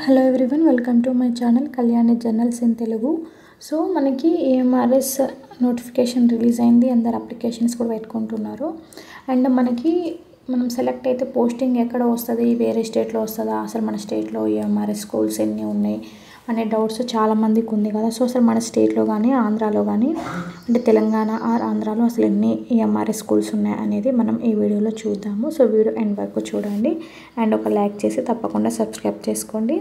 Hello everyone, welcome to my channel Kalyani journals in Telugu. So మనకి ఏఎంఆర్ఎస్ notification release అయింది, అందరు applications కూడా పెట్టుకుంటున్నారు. అండ్ మనం సెలెక్ట్ అయితే పోస్టింగ్ ఎక్కడ వస్తుంది, వేరే స్టేట్లో వస్తుందా, అసలు మన స్టేట్లో ఏఎంఆర్ఎస్ స్కూల్స్ ఎన్ని ఉన్నాయి అనే డౌట్స్ చాలామందికి ఉంది కదా. సో అసలు మన స్టేట్లో కానీ ఆంధ్రాలో కానీ అంటే తెలంగాణ ఆర్ ఆంధ్రాలో అసలు ఎన్ని ఏఎంఆర్ఎస్ స్కూల్స్ ఉన్నాయి అనేది మనం ఈ వీడియోలో చూద్దాము. సో వీడియో ఎండ్ వరకు చూడండి అండ్ ఒక లైక్ చేసి తప్పకుండా సబ్స్క్రైబ్ చేసుకోండి.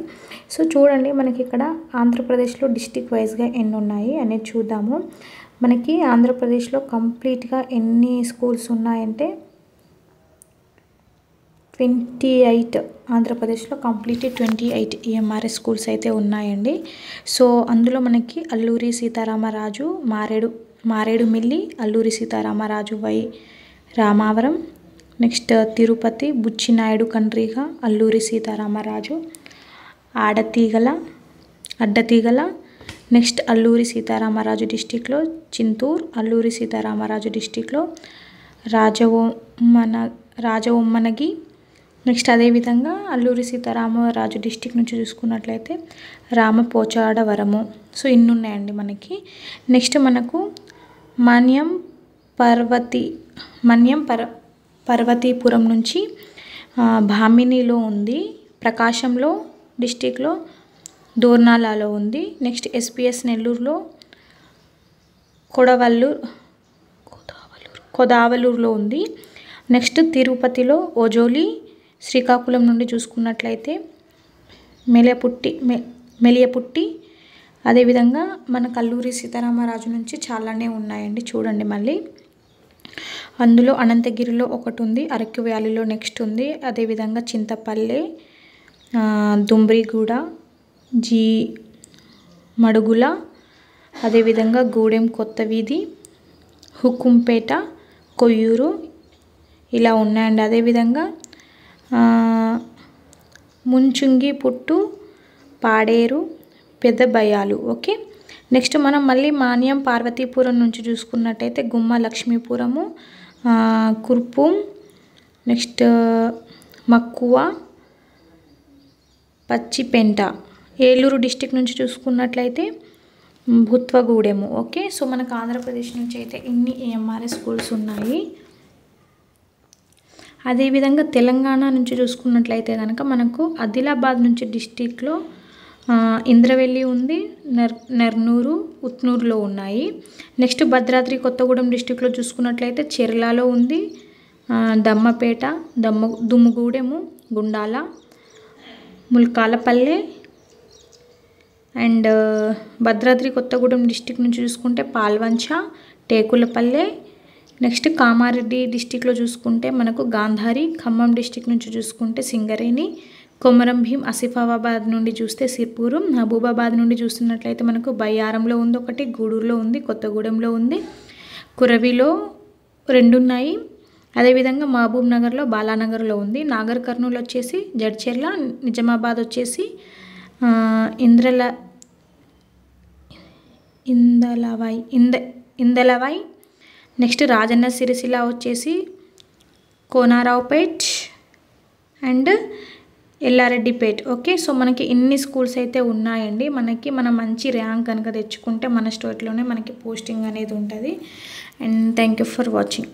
సో చూడండి, మనకి ఇక్కడ ఆంధ్రప్రదేశ్లో డిస్టిక్ వైజ్గా ఎన్ని ఉన్నాయి అనేది చూద్దాము. మనకి ఆంధ్రప్రదేశ్లో కంప్లీట్గా ఎన్ని స్కూల్స్ ఉన్నాయంటే 28. ఆంధ్రప్రదేశ్లో కంప్లీట్లీ 28 ఏఎంఆర్ఎస్ స్కూల్స్ అయితే ఉన్నాయండి. సో అందులో మనకి Alluri Sitaramaraju Maredumilli, Alluri Sitaramaraju Y Ramavaram, next Tirupati Buchinaidu Kandriga, Alluri Sitaramaraju Addateegala, next Alluri Sitaramaraju డిస్టిక్లో చింతూరు, అల్లూరి సీతారామరాజు డిస్టిక్లో రాజవొమ్మనగి, నెక్స్ట్ అదేవిధంగా అల్లూరి సీతారామరాజు డిస్టిక్ నుంచి చూసుకున్నట్లయితే రామపోచాడవరము. సో ఇన్ని ఉన్నాయండి మనకి. నెక్స్ట్ మనకు మన్యం పర్వతీపురం నుంచి భామినిలో ఉంది, ప్రకాశంలో డిస్టిక్లో దోర్నాలలో ఉంది, నెక్స్ట్ ఎస్పీఎస్ నెల్లూరులో కొదావలూరులో ఉంది, నెక్స్ట్ తిరుపతిలో ఓజోలి, శ్రీకాకుళం నుండి చూసుకున్నట్లయితే మెలియపుట్టి, అదేవిధంగా మనకు అల్లూరి సీతారామరాజు నుంచి చాలానే ఉన్నాయండి. చూడండి మళ్ళీ అందులో అనంతగిరిలో ఒకటి ఉంది, అరకు వ్యాలీలో నెక్స్ట్ ఉంది, అదేవిధంగా చింతపల్లె, దుమ్రిగూడ, మడుగుల, అదేవిధంగా గూడెం కొత్త వీధి, హుకుంపేట, కొయ్యూరు ఇలా ఉన్నాయండి. అదేవిధంగా ముంచుంగి పుట్టు, పాడేరు, పెద్ద బయ్యాలు. ఓకే, నెక్స్ట్ మనం మళ్ళీ మాన్యం పార్వతీపురం నుంచి చూసుకున్నట్టయితే గుమ్మ లక్ష్మీపురము, కుర్పూం, నెక్స్ట్ మక్కువ, పచ్చిపెంట. ఏలూరు డిస్టిక్ నుంచి చూసుకున్నట్లయితే భుత్వగూడెము. ఓకే, సో మనకు ఆంధ్రప్రదేశ్ నుంచి అయితే ఇన్ని ఏఎంఆర్ఎస్ స్కూల్స్ ఉన్నాయి. అదేవిధంగా తెలంగాణ నుంచి చూసుకున్నట్లయితే కనుక మనకు ఆదిలాబాద్ నుంచి డిస్టిక్లో ఇంద్రవెల్లి ఉంది, నెర్నూరు, ఉత్నూరులో ఉన్నాయి. నెక్స్ట్ భద్రాద్రి కొత్తగూడెం డిస్టిక్లో చూసుకున్నట్లయితే చెర్లలో ఉంది, దమ్మపేట, దుమ్ముగూడెము, గుండాల, ముల్కాలపల్లె. అండ్ భద్రాద్రి కొత్తగూడెం డిస్టిక్ నుంచి చూసుకుంటే పాల్వంచ, టేకులపల్లె. నెక్స్ట్ కామారెడ్డి డిస్టిక్లో చూసుకుంటే మనకు గాంధారి, ఖమ్మం డిస్టిక్ నుంచి చూసుకుంటే సింగరేణి, కొమరం భీం, ఆసిఫాబాద్ నుండి చూస్తే సిర్పూరు, మహబూబాబాద్ నుండి చూస్తున్నట్లయితే మనకు బయ్యారంలో ఉంది ఒకటి, గూడూరులో ఉంది, కొత్తగూడెంలో ఉంది, కురవిలో 2 ఉన్నాయి, అదేవిధంగా మహబూబ్ నగర్లో బాలానగర్లో ఉంది, నాగర్ కర్నూలు వచ్చేసి జడ్చెర్ల, నిజామాబాద్ వచ్చేసి ఇందలవై, నెక్స్ట్ రాజన్న సిరిసిల్ల వచ్చేసి కోనారావుపేట్ అండ్ ఎల్లారెడ్డిపేట్. ఓకే, సో మనకి ఇన్ని స్కూల్స్ అయితే ఉన్నాయండి. మనం మంచి ర్యాంక్ కనుక తెచ్చుకుంటే మన స్టేట్లోనే మనకి పోస్టింగ్ అనేది ఉంటుంది. And thank you for watching.